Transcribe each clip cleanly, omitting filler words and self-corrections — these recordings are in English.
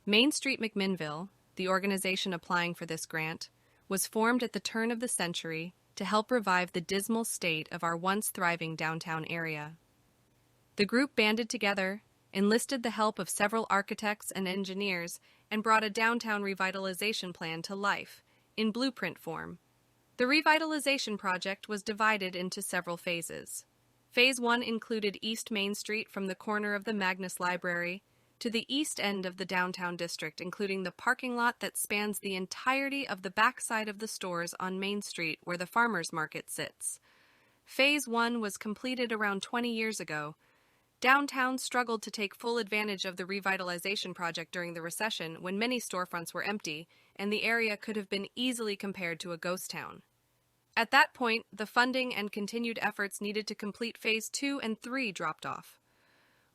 Main Street McMinnville, the organization applying for this grant, was formed at the turn of the century to help revive the dismal state of our once thriving downtown area. The group banded together, enlisted the help of several architects and engineers, and brought a downtown revitalization plan to life, in blueprint form. The revitalization project was divided into several phases. Phase 1 included East Main Street from the corner of the Magnus Library to the east end of the downtown district, including the parking lot that spans the entirety of the backside of the stores on Main Street where the farmers market sits. Phase 1 was completed around 20 years ago. Downtown struggled to take full advantage of the revitalization project during the recession when many storefronts were empty and the area could have been easily compared to a ghost town. At that point, the funding and continued efforts needed to complete Phase 2 and 3 dropped off.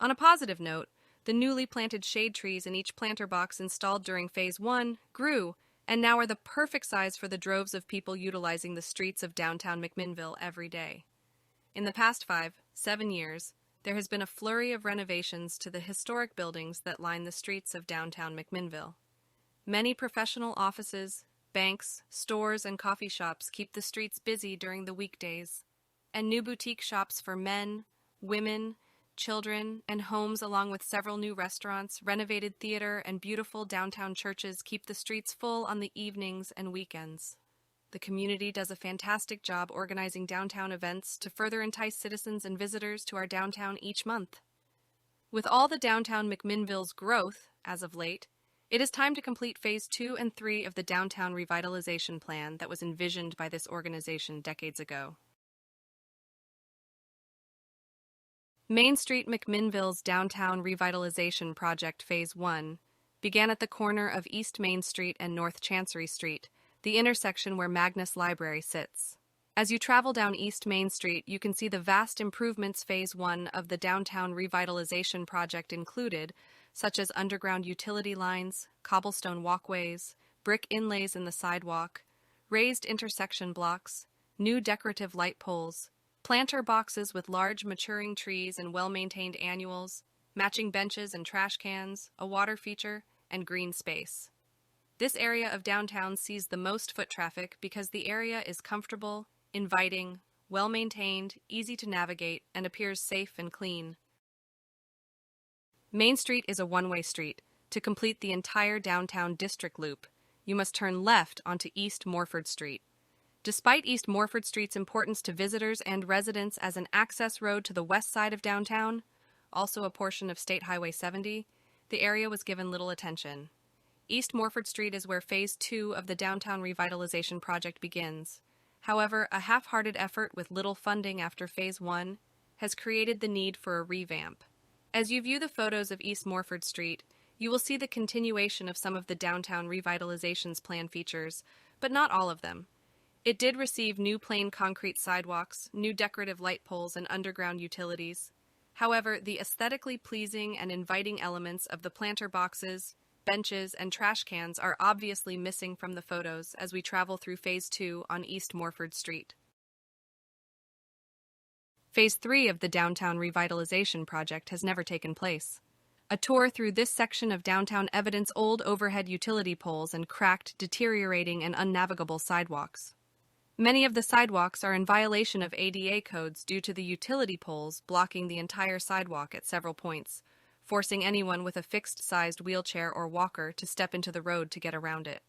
On a positive note, the newly planted shade trees in each planter box installed during Phase 1 grew and now are the perfect size for the droves of people utilizing the streets of downtown McMinnville every day. In the past 5-7 years, there has been a flurry of renovations to the historic buildings that line the streets of downtown McMinnville. Many professional offices, banks, stores, and coffee shops keep the streets busy during the weekdays, and new boutique shops for men, women, children, and homes, along with several new restaurants, renovated theater, and beautiful downtown churches keep the streets full on the evenings and weekends. The community does a fantastic job organizing downtown events to further entice citizens and visitors to our downtown each month. With all the downtown McMinnville's growth, as of late, it is time to complete Phase 2 and 3 of the downtown revitalization plan that was envisioned by this organization decades ago. Main Street McMinnville's Downtown Revitalization Project Phase 1 began at the corner of East Main Street and North Chancery Street, the intersection where Magnus Library sits. As you travel down East Main Street, you can see the vast improvements Phase 1 of the Downtown Revitalization Project included, such as underground utility lines, cobblestone walkways, brick inlays in the sidewalk, raised intersection blocks, new decorative light poles, planter boxes with large maturing trees and well-maintained annuals, matching benches and trash cans, a water feature, and green space. This area of downtown sees the most foot traffic because the area is comfortable, inviting, well-maintained, easy to navigate, and appears safe and clean. Main Street is a one-way street. To complete the entire downtown district loop, you must turn left onto East Morford Street. Despite East Morford Street's importance to visitors and residents as an access road to the west side of downtown, also a portion of State Highway 70, the area was given little attention. East Morford Street is where Phase 2 of the Downtown Revitalization Project begins. However, a half-hearted effort with little funding after Phase 1 has created the need for a revamp. As you view the photos of East Morford Street, you will see the continuation of some of the Downtown Revitalization's plan features, but not all of them. It did receive new plain concrete sidewalks, new decorative light poles, and underground utilities. However, the aesthetically pleasing and inviting elements of the planter boxes, benches, and trash cans are obviously missing from the photos as we travel through Phase 2 on East Morford Street. Phase 3 of the Downtown Revitalization Project has never taken place. A tour through this section of downtown evidences old overhead utility poles and cracked, deteriorating, and unnavigable sidewalks. Many of the sidewalks are in violation of ADA codes due to the utility poles blocking the entire sidewalk at several points, forcing anyone with a fixed-sized wheelchair or walker to step into the road to get around it.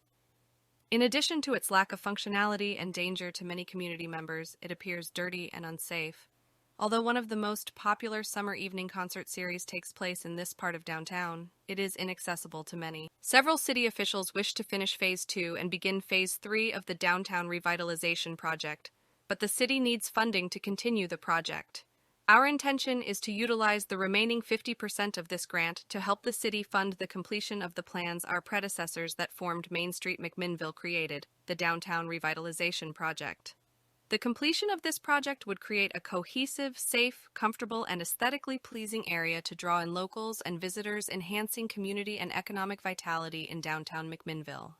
In addition to its lack of functionality and danger to many community members, it appears dirty and unsafe. Although one of the most popular summer evening concert series takes place in this part of downtown, it is inaccessible to many. Several city officials wish to finish Phase 2 and begin Phase 3 of the Downtown Revitalization Project, but the city needs funding to continue the project. Our intention is to utilize the remaining 50% of this grant to help the city fund the completion of the plans our predecessors that formed Main Street McMinnville created, the Downtown Revitalization Project. The completion of this project would create a cohesive, safe, comfortable, and aesthetically pleasing area to draw in locals and visitors, enhancing community and economic vitality in downtown McMinnville.